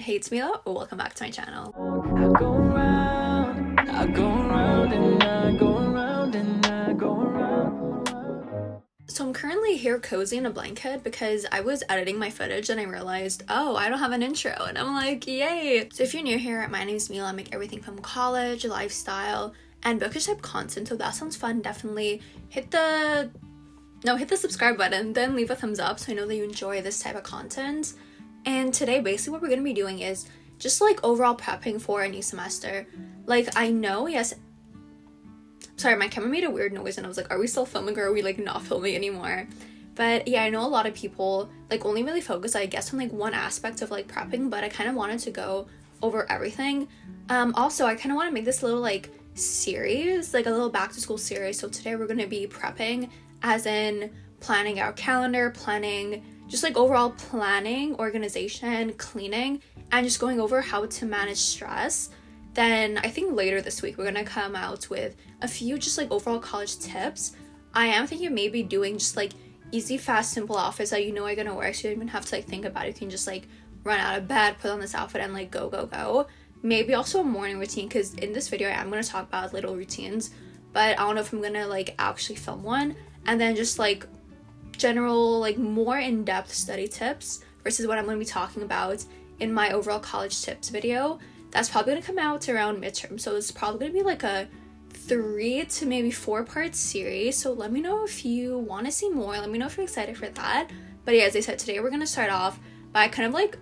Hey, it's Mila. Welcome back to my channel. I go round, I go round and I go around and I go around. So I'm currently here cozy in a blanket because I was editing my footage and I realized, oh, I don't have an intro. And I'm like, yay. So if you're new here, my name is Mila. I make everything from college, lifestyle, and bookish type content. So if that sounds fun, definitely hit the subscribe button, then leave a thumbs up so I know that you enjoy this type of content. And today, basically what we're going to be doing is just like overall prepping for a new semester. Like, I know, yes, sorry, my camera made a weird noise and I was like, are we still filming or are we like not filming anymore? But yeah, I know a lot of people like only really focus, I guess, on like one aspect of like prepping, but I kind of wanted to go over everything. Also, I kind of want to make this little like series, like a little back to school series. So today we're going to be prepping, as in planning our calendar, planning just like overall planning, organization, cleaning, and just going over how to manage stress. Then I think later this week we're gonna come out with a few just like overall college tips. I am thinking of maybe doing just like easy, fast, simple outfits that you know are gonna wear, so you don't even have to like think about it. You can just like run out of bed, put on this outfit, and like go. Maybe also a morning routine, because in this video I am gonna talk about little routines, but I don't know if I'm gonna like actually film one. And then just like general like more in-depth study tips versus what I'm going to be talking about in my overall college tips video. That's probably going to come out around midterm, so it's probably going to be like a 3 to maybe 4-part series. So let me know if you want to see more, let me know if you're excited for that. But yeah, as I said, today we're going to start off by kind of like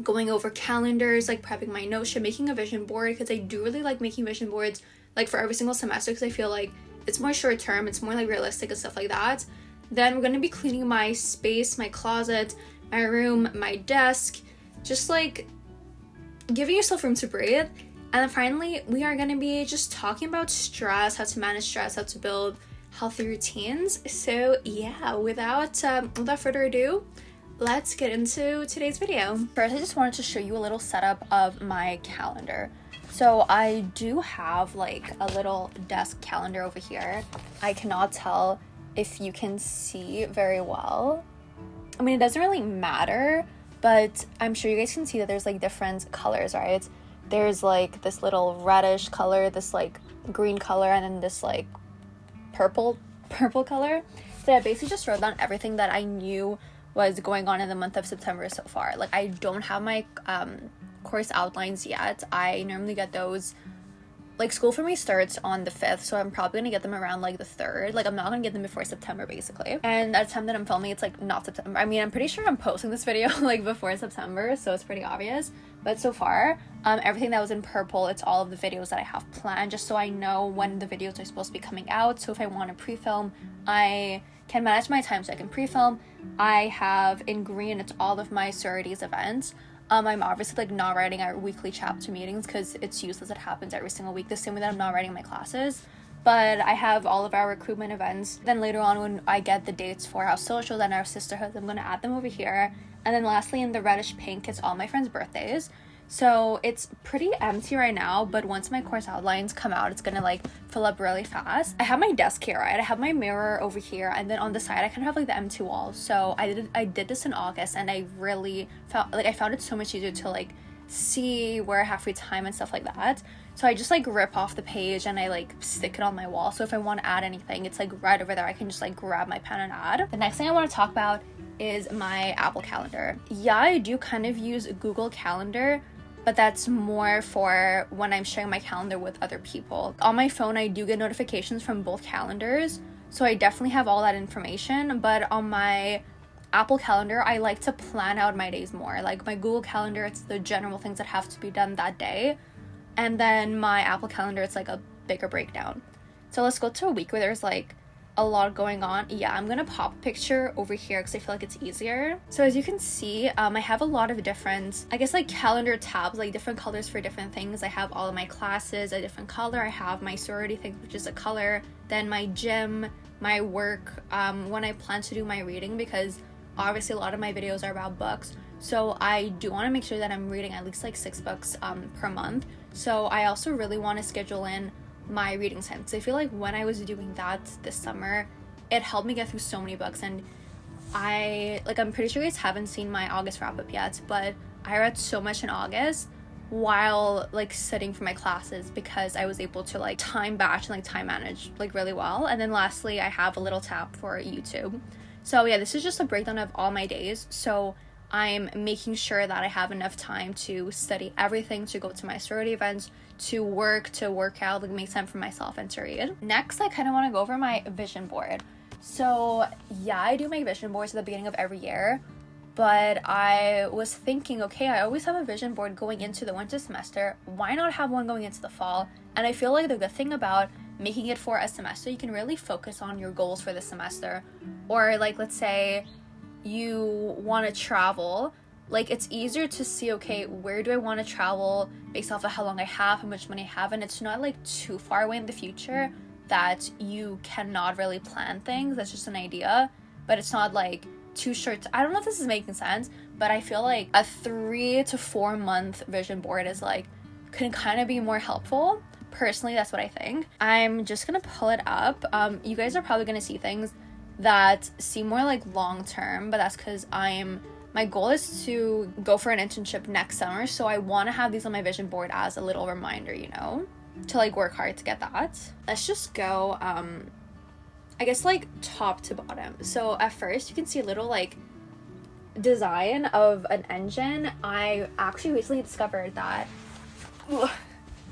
going over calendars, like prepping my Notion, making a vision board, because I do really like making vision boards like for every single semester, because I feel like it's more short term, it's more like realistic and stuff like that. Then we're going to be cleaning my space, my closet, my room, my desk, just like giving yourself room to breathe. And then finally, we are going to be just talking about stress, how to manage stress, how to build healthy routines. So yeah, without further ado, let's get into today's video. First, I just wanted to show you a little setup of my calendar. So I do have like a little desk calendar over here. I cannot tell if you can see very well. I mean, it doesn't really matter, but I'm sure you guys can see that there's like different colors, right? There's like this little reddish color, this like green color, and then this like purple color. So I basically just wrote down everything that I knew was going on in the month of September so far. Like, I don't have my course outlines yet. I normally get those, like, school for me starts on the 5th, so I'm probably gonna get them around like the 3rd. Like, I'm not gonna get them before September, basically. And at the time that I'm filming, it's like not September. I mean, I'm pretty sure I'm posting this video like before September, so it's pretty obvious. But so far, everything that was in purple, it's all of the videos that I have planned, just so I know when the videos are supposed to be coming out. So if I want to pre-film, I can manage my time so I can pre-film. I have in green, it's all of my sororities events. I'm obviously like not writing our weekly chapter meetings because it's useless. It happens every single week, the same way that I'm not writing my classes. But I have all of our recruitment events. Then later on, when I get the dates for our socials and our sisterhoods, I'm going to add them over here. And then lastly, in the reddish pink, it's all my friends' birthdays. So it's pretty empty right now, but once my course outlines come out, it's gonna like fill up really fast. I have my desk here, right? I have my mirror over here, and then on the side I kind of have like the empty wall. So I did this in August, and I really found it so much easier to like see where I have free time and stuff like that. So I just like rip off the page and I like stick it on my wall. So if I want to add anything, it's like right over there. I can just like grab my pen and add. The next thing I want to talk about is my Apple Calendar. Yeah, I do kind of use Google Calendar, but that's more for when I'm sharing my calendar with other people. On my phone, I do get notifications from both calendars, so I definitely have all that information. But on my Apple Calendar, I like to plan out my days more. Like my Google Calendar, it's the general things that have to be done that day. And then my Apple Calendar, it's like a bigger breakdown. So let's go to a week where there's like a lot going on. Yeah, I'm gonna pop a picture over here because I feel like it's easier. So as you can see, I have a lot of different, I guess, like calendar tabs, like different colors for different things. I have all of my classes a different color. I have my sorority thing, which is a color, then my gym, my work, when I plan to do my reading, because obviously a lot of my videos are about books, so I do want to make sure that I'm reading at least like 6 books per month. So I also really want to schedule in my reading time, because I feel like when I was doing that this summer, it helped me get through so many books. And I'm pretty sure you guys haven't seen my August wrap up yet, but I read so much in August while like studying for my classes because I was able to like time batch and like time manage like really well. And then lastly, I have a little tab for YouTube. So yeah, this is just a breakdown of all my days. So I'm making sure that I have enough time to study everything, to go to my sorority events, to work out, like make time for myself and to read. Next, I kind of want to go over my vision board. So yeah, I do my vision boards at the beginning of every year. But I was thinking, okay, I always have a vision board going into the winter semester. Why not have one going into the fall? And I feel like the good thing about making it for a semester, you can really focus on your goals for the semester. Or like, let's say you want to travel. Like, it's easier to see, okay, where do I want to travel based off of how long I have, how much money I have. And it's not like too far away in the future that you cannot really plan things. That's just an idea. But it's not like too short. I don't know if this is making sense, but I feel like a 3 to 4 month vision board is like can kind of be more helpful. Personally, that's what I think. I'm just gonna pull it up. You guys are probably gonna see things that seem more like long term, but that's because my goal is to go for an internship next summer, so I want to have these on my vision board as a little reminder, you know, to like work hard to get that. Let's just go I guess like top to bottom. So at first you can see a little like design of an engine. I actually recently discovered that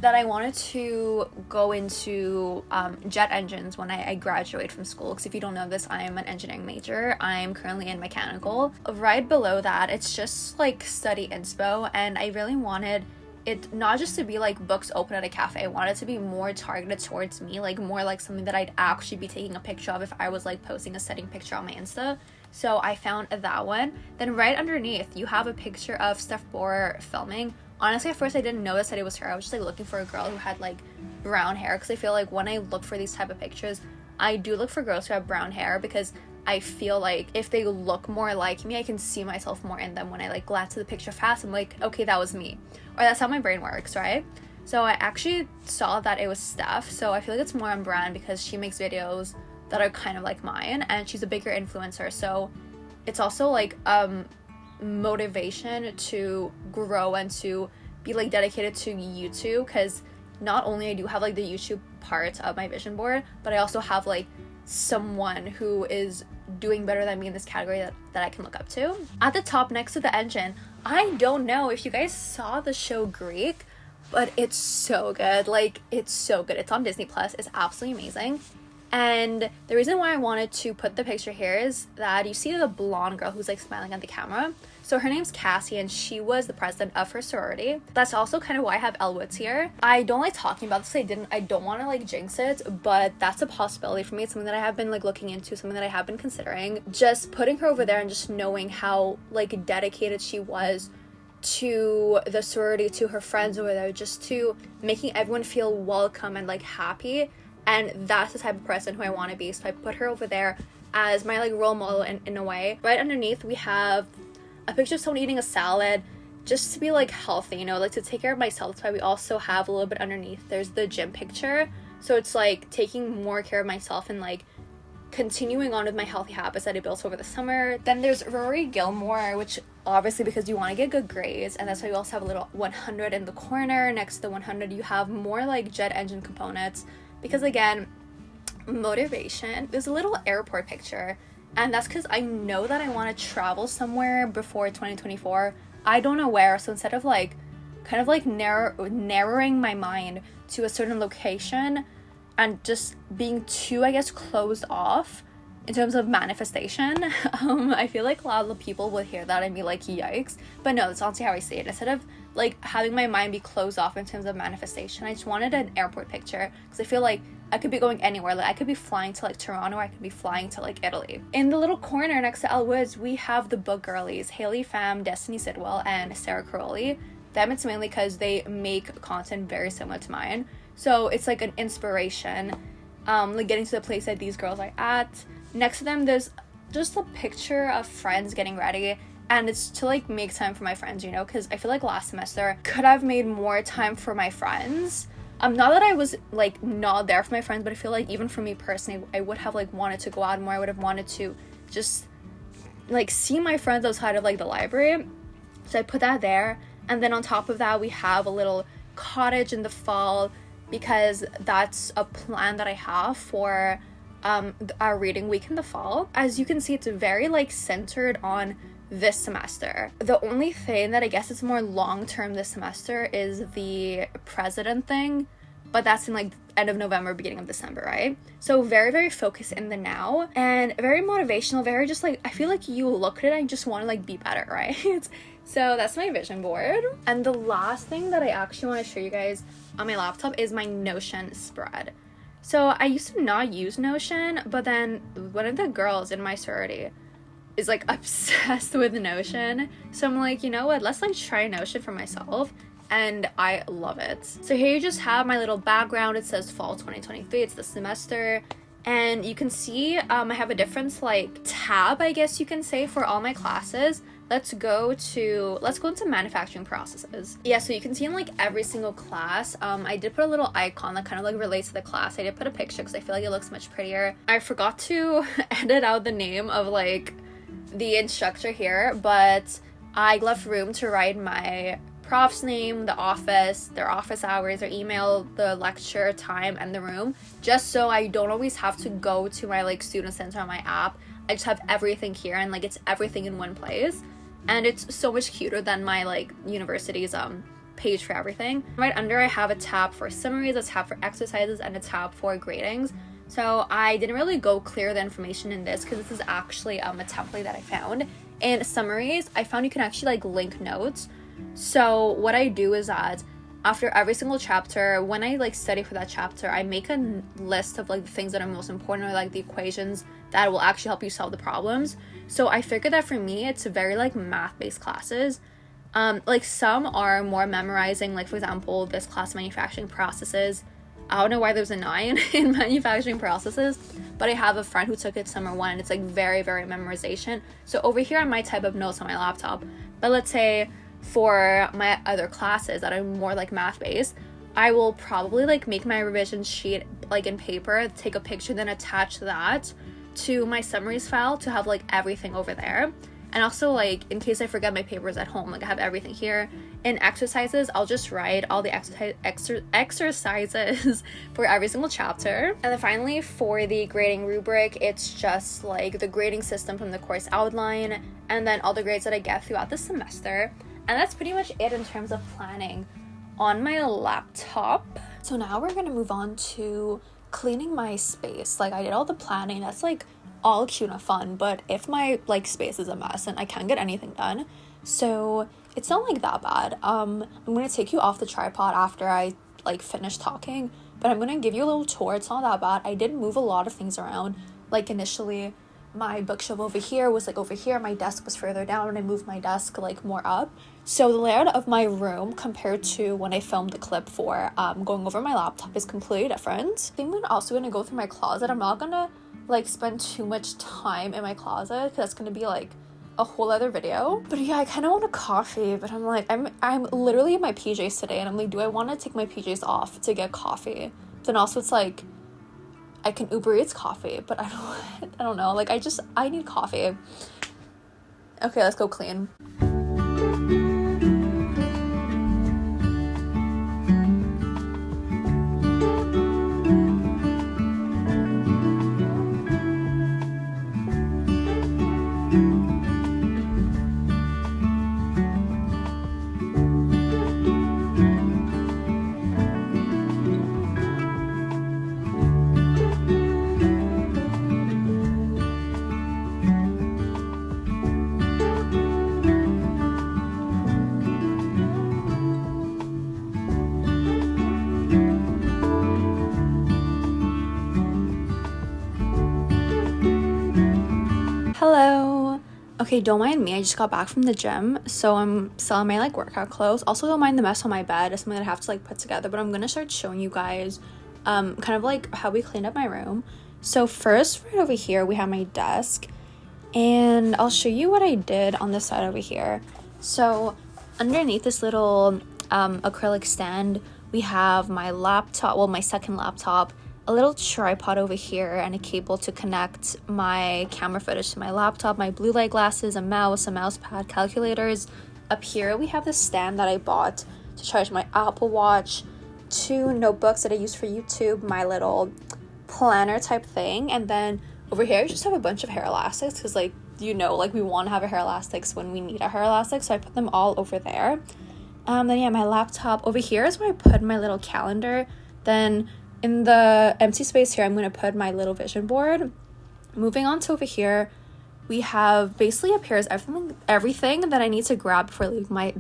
I wanted to go into jet engines when I graduate from school, because if you don't know this, I am an engineering major. I'm currently in mechanical. Right below that, it's just like study inspo, and I really wanted it not just to be like books open at a cafe. I want it to be more targeted towards me, like more like something that I'd actually be taking a picture of if I was like posting a setting picture on my Insta. So I found that one. Then right underneath you have a picture of Steph Bohr filming. Honestly, at first I didn't notice that it was her. I was just like looking for a girl who had like brown hair, because I feel like when I look for these type of pictures, I do look for girls who have brown hair, because I feel like if they look more like me, I can see myself more in them. When I like glance to the picture fast, I'm like, okay, that was me. Or that's how my brain works, right? So I actually saw that it was Steph, so I feel like it's more on brand because she makes videos that are kind of like mine, and she's a bigger influencer, so it's also like motivation to grow and to be like dedicated to YouTube, because not only I do have like the YouTube part of my vision board, but I also have like someone who is doing better than me in this category that I can look up to. At the top next to the engine, I don't know if you guys saw the show Greek, but it's so good. Like, it's so good. It's on Disney Plus. It's absolutely amazing. And the reason why I wanted to put the picture here is that you see the blonde girl who's like smiling at the camera. So her name's Cassie, and she was the president of her sorority. That's also kind of why I have Elle Woods here. I don't like talking about this. I don't want to like jinx it, but that's a possibility for me. It's something that I have been like looking into, something that I have been considering. Just putting her over there and just knowing how like dedicated she was to the sorority, to her friends over there, just to making everyone feel welcome and like happy. And that's the type of person who I want to be. So I put her over there as my like role model in a way. Right underneath we have a picture of someone eating a salad, just to be like healthy, you know, like to take care of myself. That's why we also have a little bit underneath, there's the gym picture. So it's like taking more care of myself and like continuing on with my healthy habits that I built over the summer. Then there's Rory Gilmore, which obviously because you want to get good grades, and that's why you also have a little 100 in the corner. Next to the 100 you have more like jet engine components, because again, motivation. There's a little airport picture, and that's because I know that I want to travel somewhere before 2024. I don't know where, so instead of like kind of like narrowing my mind to a certain location and just being too, I guess, closed off in terms of manifestation, I feel like a lot of the people will hear that and be like, yikes. But no, that's honestly how I see it. Instead of like having my mind be closed off in terms of manifestation, I just wanted an airport picture, because I feel like I could be going anywhere. Like I could be flying to like Toronto, or I could be flying to like Italy. In the little corner next to Elle Woods, we have the book girlies, Haley Pham, Destiny Sidwell, and Sarah Caroli. Them, it's mainly because they make content very similar to mine. So it's like an inspiration, like getting to the place that these girls are at. Next to them, there's just a picture of friends getting ready. And it's to like make time for my friends, you know, because I feel like last semester could have made more time for my friends. Not that I was like not there for my friends, but I feel like even for me personally, I would have like wanted to go out more. I would have wanted to just like see my friends outside of like the library. So I put that there. And then on top of that, we have a little cottage in the fall because that's a plan that I have for our reading week in the fall. As you can see, it's very like centered on this semester. The only thing that I guess is more long-term this semester is the president thing, but that's in like end of November, beginning of December, right? So very, very focused in the now and very motivational, very just like, I feel like you look at it and just want to like be better, right? So that's my vision board. And the last thing that I actually want to show you guys on my laptop is my Notion spread. So I used to not use Notion, but then one of the girls in my sorority is like obsessed with Notion. So I'm like, you know what, let's like try Notion for myself. And I love it. So here you just have my little background. It says fall 2023. It's the semester. And you can see I have a different like tab, I guess you can say, for all my classes. Let's go into manufacturing processes. Yeah, so you can see in like every single class, I did put a little icon that kind of like relates to the class. I did put a picture because I feel like it looks much prettier. I forgot to edit out the name of like the instructor here, but I left room to write my prof's name, the office, their office hours, their email, the lecture time, and the room, just so I don't always have to go to my like student center on my app. I just have everything here and like it's everything in one place, and it's so much cuter than my like university's page for everything. Right under I have a tab for summaries, a tab for exercises, and a tab for gradings. So I didn't really go clear the information in this because this is actually a template that I found. In summaries, I found you can actually like link notes. So what I do is that after every single chapter, when I like study for that chapter, I make a list of like the things that are most important, or like the equations that will actually help you solve the problems. So I figured that for me, it's very like math-based classes. Like some are more memorizing, like for example, this class, manufacturing processes. I don't know why there's a 9 in manufacturing processes, but I have a friend who took it summer 1 and it's like very, very memorization. So over here I might type up notes on my laptop, but let's say for my other classes that are more like math based, I will probably like make my revision sheet like in paper, take a picture, then attach that to my summaries file to have like everything over there. And also like in case I forget my papers at home, like I have everything here. In exercises, I'll just write all the exercises for every single chapter. And then finally for the grading rubric, it's just like the grading system from the course outline and then all the grades that I get throughout the semester. And that's pretty much it in terms of planning on my laptop. So now we're gonna move on to cleaning my space. Like I did all the planning, that's like all cute and fun, but if my like space is a mess and I can't get anything done, so it's not like that bad. I'm gonna take you off the tripod after I like finish talking, but I'm gonna give you a little tour. It's not that bad. I did move a lot of things around. Like initially my bookshelf over here was like over here, my desk was further down, and I moved my desk like more up. So the layout of my room compared to when I filmed the clip for going over my laptop is completely different. I think I'm also gonna go through my closet. I'm not gonna like spend too much time in my closet because that's gonna be like a whole other video. But yeah, I kind of want a coffee, but I'm like I'm literally in my PJs today, and I'm like, do I want to take my PJs off to get coffee? Then also it's like I can Uber Eats coffee, but I don't know, like I need coffee. Okay, let's go clean. Hello. Okay, don't mind me. I just got back from the gym, so I'm still in my like workout clothes. Also, don't mind the mess on my bed. It's something that I have to like put together, but I'm gonna start showing you guys kind of like how we cleaned up my room. So first, right over here, we have my desk, and I'll show you what I did on this side over here. So underneath this little acrylic stand, we have my laptop, well, my second laptop, a little tripod over here, and a cable to connect my camera footage to my laptop, my blue light glasses, a mouse pad, calculators, Up here we have this stand that I bought to charge my Apple Watch, 2 notebooks that I use for YouTube, my little planner type thing, and then over here I just have a bunch of hair elastics because like, you know, like we want to have a hair elastics when we need a hair elastic, so I put them all over there. Then yeah, my laptop over here is where I put my little calendar. Then in the empty space here I'm going to put my little vision board. Moving on to over here, we have basically up here is everything that I need to grab before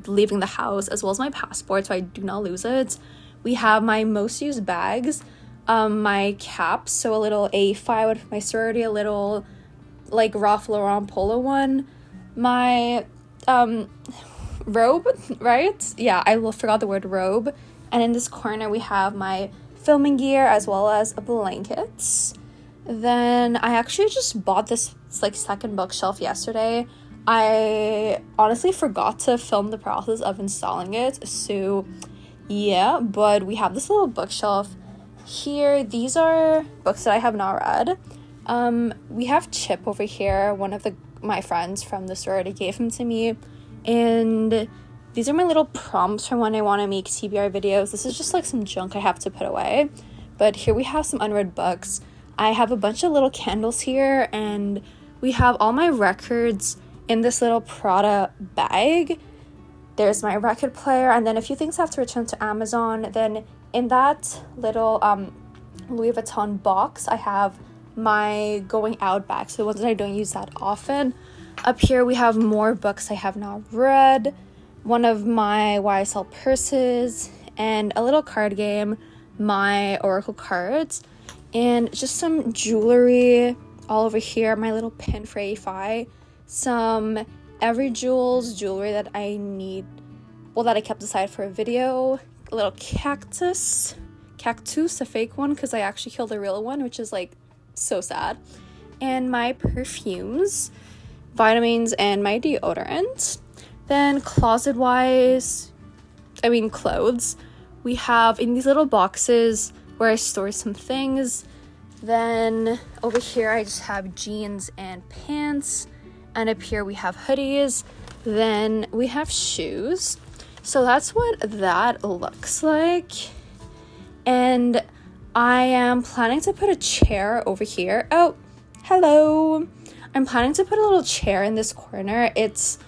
leaving the house, as well as my passport so I do not lose it. We have my most used bags, my caps, so a little A5 with my sorority, a little like Ralph Lauren polo one, my robe, right? Yeah, I forgot the word robe. And in this corner we have my filming gear as well as blankets. Then I actually just bought this like second bookshelf yesterday. I honestly forgot to film the process of installing it, so yeah, but we have this little bookshelf here. These are books that I have not read. We have Chip over here. One of my friends from the sorority gave him to me, and these are my little prompts for when I want to make TBR videos. This is just like some junk I have to put away, but here we have some unread books. I have a bunch of little candles here, and we have all my records in this little Prada bag. There's my record player, and then a few things I have to return to Amazon. Then in that little Louis Vuitton box, I have my going out bag, so the ones that I don't use that often. Up here we have more books I have not read, one of my YSL purses, and a little card game, my Oracle cards, and just some jewelry all over here, my little pin for A5, some Every Jewels jewelry that I need, well, that I kept aside for a video, a little cactus, a fake one, because I actually killed a real one, which is like so sad, and my perfumes, vitamins, and my deodorant. Then clothes, we have in these little boxes where I store some things. Then over here I just have jeans and pants, and up here we have hoodies. Then we have shoes. So that's what that looks like. And I am planning to put a chair over here. Oh, hello. I'm planning to put a little chair in this corner. It's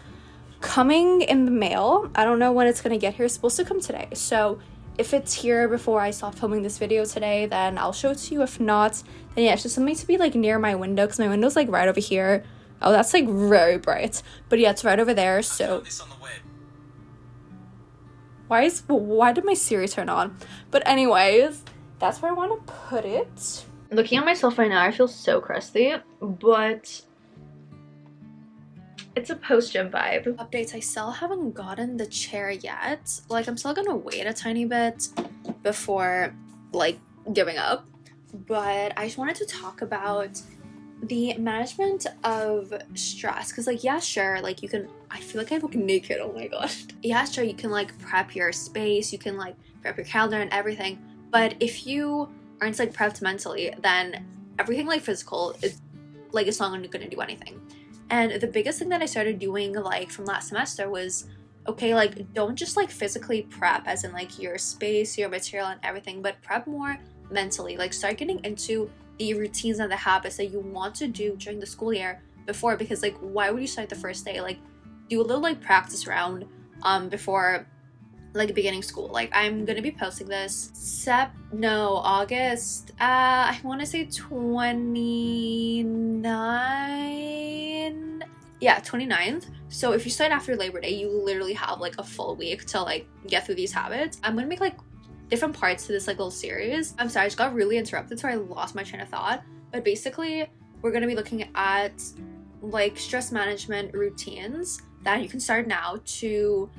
coming in the mail. I don't know when it's gonna get here. It's supposed to come today. So if it's here before I stop filming this video today, then I'll show it to you. If not, then yeah, it's just something to be like near my window, because my window's like right over here. Oh, that's like very bright. But yeah, it's right over there. So why did my Siri turn on? But anyways, that's where I want to put it. Looking at myself right now, I feel so crusty, but it's a post-gym vibe. Updates, I still haven't gotten the chair yet. Like, I'm still gonna wait a tiny bit before, like, giving up. But I just wanted to talk about the management of stress. Because, like, yeah, sure, like, you can... I feel like I look naked, oh my gosh. Yeah, sure, you can, like, prep your space. You can, like, prep your calendar and everything. But if you aren't, like, prepped mentally, then everything, like, physical is, like, it's not gonna do anything. And the biggest thing that I started doing, like, from last semester was, okay, like, don't just, like, physically prep, as in, like, your space, your material, and everything, but prep more mentally. Like, start getting into the routines and the habits that you want to do during the school year before, because, like, why would you start the first day? Like, do a little, like, practice round before, like, beginning school. Like, I'm gonna be posting this August, I want to say 29th. So if you start after Labor Day, you literally have, like, a full week to, like, get through these habits. I'm gonna make, like, different parts to this, like, little series. I'm sorry, I just got really interrupted, so I lost my train of thought. But basically, we're gonna be looking at, like, stress management routines that you can start now to,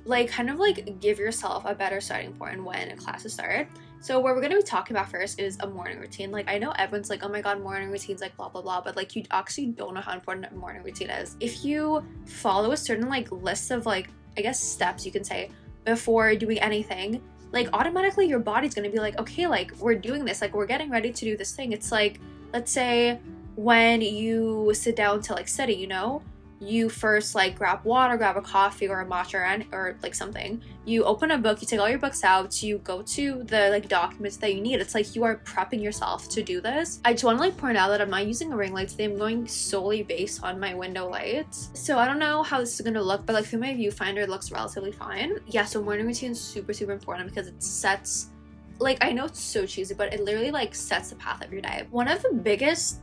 like, kind of, like, give yourself a better starting point when classes start. So what we're going to be talking about first is a morning routine. Like, I know everyone's like, oh my god, morning routines, like, blah, blah, blah. But, like, you actually don't know how important a morning routine is. If you follow a certain, like, list of, like, I guess steps, you can say, before doing anything, like, automatically your body's going to be like, okay, like, we're doing this. Like, we're getting ready to do this thing. It's like, let's say when you sit down to, like, study, you know? you first like grab water, grab a coffee or a matcha or like something. You open a book, you take all your books out, you go to the like documents that you need. It's like you are prepping yourself to do this. I just want to like point out that I'm not using a ring light today. I'm going solely based on my window lights. So I don't know how this is gonna look, but like through my viewfinder it looks relatively fine. Yeah, so morning routine is super, super important because it sets, like, I know it's so cheesy, but it literally like sets the path of your day. One of the biggest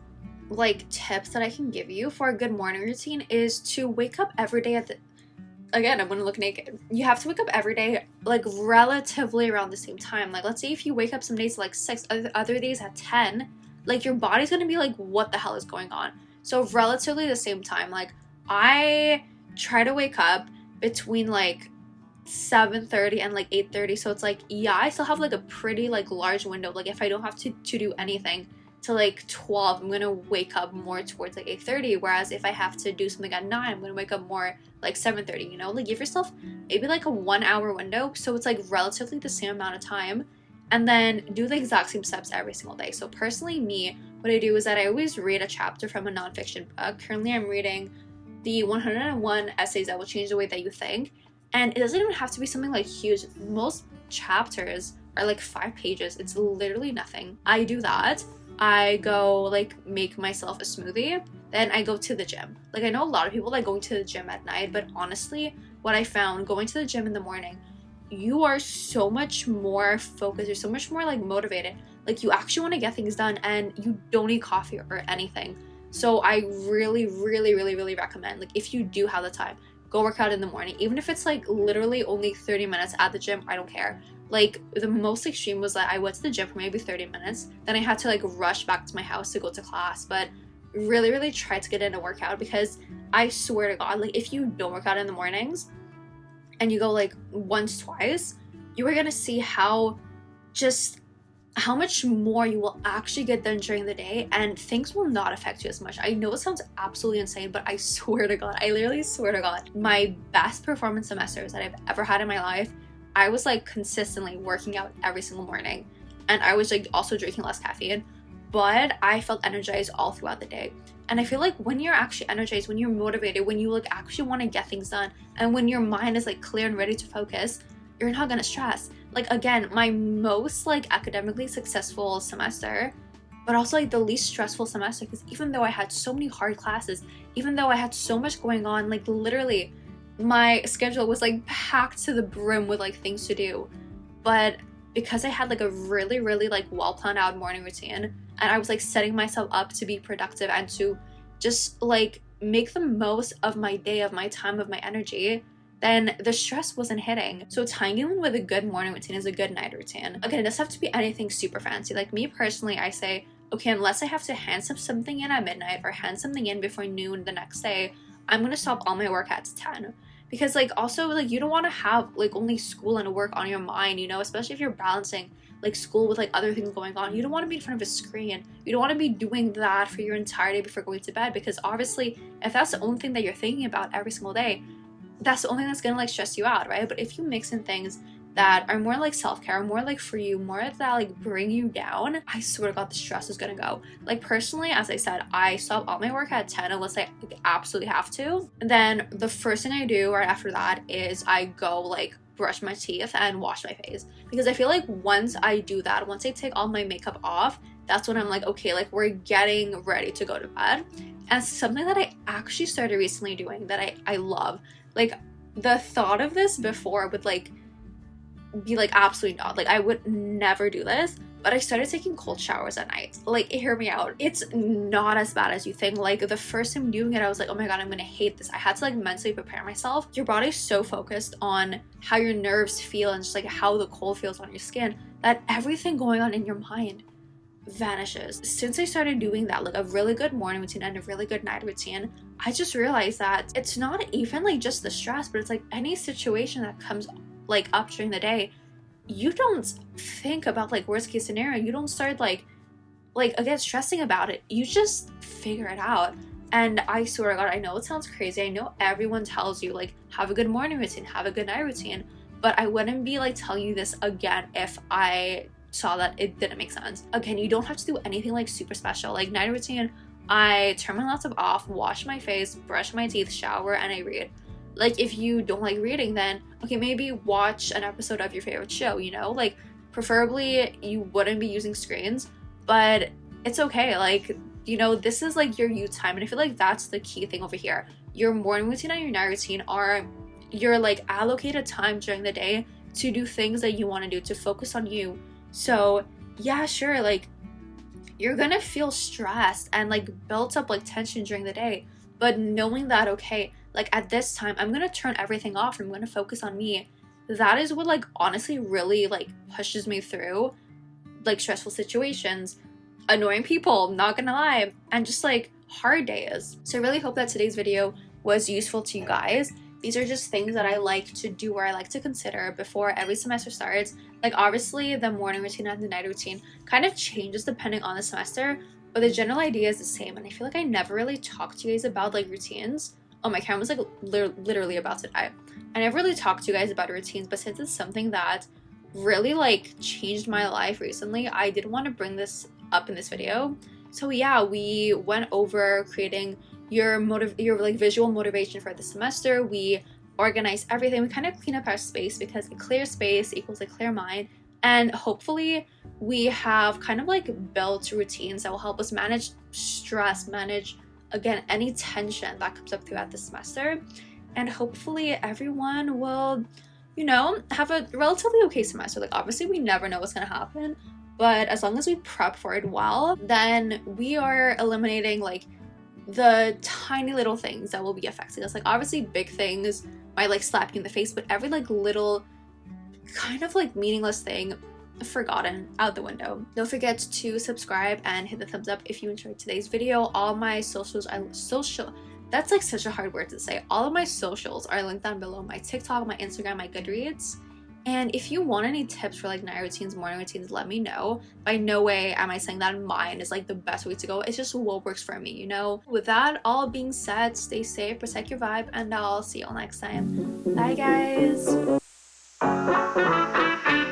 like tips that I can give you for a good morning routine is to wake up every day again, I'm gonna look naked. You have to wake up every day like relatively around the same time. Like, let's say if you wake up some days at like 6, other days at 10, like your body's gonna be like, what the hell is going on? So relatively the same time. Like, I try to wake up between like 7:30 and like 8:30, so it's like, yeah, I still have like a pretty like large window. Like, if I don't have to do anything to like 12, I'm gonna wake up more towards like 8:30, whereas if I have to do something at 9, I'm gonna wake up more like 7:30, you know? Like, give yourself maybe like a 1 hour window, so it's like relatively the same amount of time, and then do the exact same steps every single day. So personally, me, what I do is that I always read a chapter from a nonfiction book. Currently I'm reading the 101 essays that will change the way that you think, and it doesn't even have to be something like huge. Most chapters are like 5 pages. It's literally nothing. I do that. I go like make myself a smoothie, then I go to the gym. Like, I know a lot of people like going to the gym at night, but honestly, what I found going to the gym in the morning, you are so much more focused, you're so much more like motivated. Like, you actually want to get things done and you don't need coffee or anything. So I really, really, really, really recommend, like, if you do have the time, go work out in the morning. Even if it's like literally only 30 minutes at the gym, I don't care. Like, the most extreme was that I went to the gym for maybe 30 minutes, then I had to like rush back to my house to go to class. But really, really try to get in a workout, because I swear to God, like, if you don't work out in the mornings and you go like once, twice, you are gonna see how much more you will actually get done during the day, and things will not affect you as much. I know it sounds absolutely insane, but I swear to God, I literally swear to God, my best performance semesters that I've ever had in my life, I was like consistently working out every single morning, and I was like also drinking less caffeine, but I felt energized all throughout the day. And I feel like when you're actually energized, when you're motivated, when you like actually want to get things done, and when your mind is like clear and ready to focus, you're not gonna stress. Like, again, my most like academically successful semester, but also like the least stressful semester, because even though I had so many hard classes, even though I had so much going on, like literally my schedule was like packed to the brim with like things to do, but because I had like a really, really like well planned out morning routine, and I was like setting myself up to be productive and to just like make the most of my day, of my time, of my energy, then the stress wasn't hitting. So tying in with a good morning routine is a good night routine. Again, it doesn't have to be anything super fancy. Like, me personally, I say, okay, unless I have to hand something in at midnight or hand something in before noon the next day, I'm gonna stop all my work at 10. Because like, also like, you don't want to have like only school and work on your mind, you know, especially if you're balancing like school with like other things going on. You don't want to be in front of a screen. You don't want to be doing that for your entire day before going to bed, because obviously if that's the only thing that you're thinking about every single day, that's the only thing that's gonna like stress you out, right? But if you mix in things that are more like self-care, more like for you, more that like bring you down, I swear to God, the stress is gonna go. Like, personally, as I said, I stop all my work at 10 unless I like absolutely have to. And then the first thing I do right after that is I go like brush my teeth and wash my face, because I feel like once I do that, once I take all my makeup off, that's when I'm like, okay, like, we're getting ready to go to bed. And something that I actually started recently doing that I love, like, the thought of this before would like be like, absolutely not, like, I would never do this, but I started taking cold showers at night. Like, hear me out, it's not as bad as you think. Like, the first time doing it, I was like, oh my God, I'm gonna hate this. I had to like mentally prepare myself. Your body's so focused on how your nerves feel and just like how the cold feels on your skin, that everything going on in your mind vanishes. Since I started doing that, like a really good morning routine and a really good night routine, I just realized that it's not even like just the stress, but it's like any situation that comes like up during the day, you don't think about like worst case scenario. You don't start like again stressing about it. You just figure it out. And I swear to God, I know it sounds crazy. I know everyone tells you like, have a good morning routine, have a good night routine, but I wouldn't be like telling you this again if I saw that it didn't make sense. Again, you don't have to do anything like super special. Like, night routine, I turn my laptop off, wash my face, brush my teeth, shower, and I read. Like, if you don't like reading, then okay, maybe watch an episode of your favorite show, you know? Like, preferably you wouldn't be using screens, but it's okay. Like, you know, this is like your you time, and I feel like that's the key thing over here. Your morning routine and your night routine are your like allocated time during the day to do things that you want to do, to focus on you. So yeah, sure, like you're gonna feel stressed and like built up like tension during the day, but knowing that, okay, like at this time I'm gonna turn everything off and I'm gonna focus on me, that is what like honestly really like pushes me through like stressful situations, annoying people, not gonna lie, and just like hard days. So I really hope that today's video was useful to you guys. These are just things that I like to do, or I like to consider before every semester starts. Like obviously the morning routine and the night routine kind of changes depending on the semester, but the general idea is the same. And I feel like I never really talked to you guys about like routines. Oh, my camera's like literally about to die. I never really talked to you guys about routines, but since it's something that really like changed my life recently, I did want to bring this up in this video. So yeah, we went over creating your like visual motivation for the semester. We organize everything. We kind of clean up our space, because a clear space equals a clear mind. And hopefully we have kind of like built routines that will help us manage stress, manage again any tension that comes up throughout the semester. And hopefully everyone will, you know, have a relatively okay semester. Like obviously we never know what's gonna happen, but as long as we prep for it well, then we are eliminating like the tiny little things that will be affecting us. Like obviously big things might like slap you in the face, but every like little kind of like meaningless thing, forgotten, out the window. Don't forget to subscribe and hit the thumbs up if you enjoyed today's video. All my socials, that's like such a hard word to say. All of my socials are linked down below: my TikTok, my Instagram, my Goodreads. And if you want any tips for like night routines, morning routines, let me know. By no way am I saying that mine is like the best way to go. It's just what works for me, you know? With that all being said, stay safe, protect your vibe, and I'll see you all next time. Bye guys!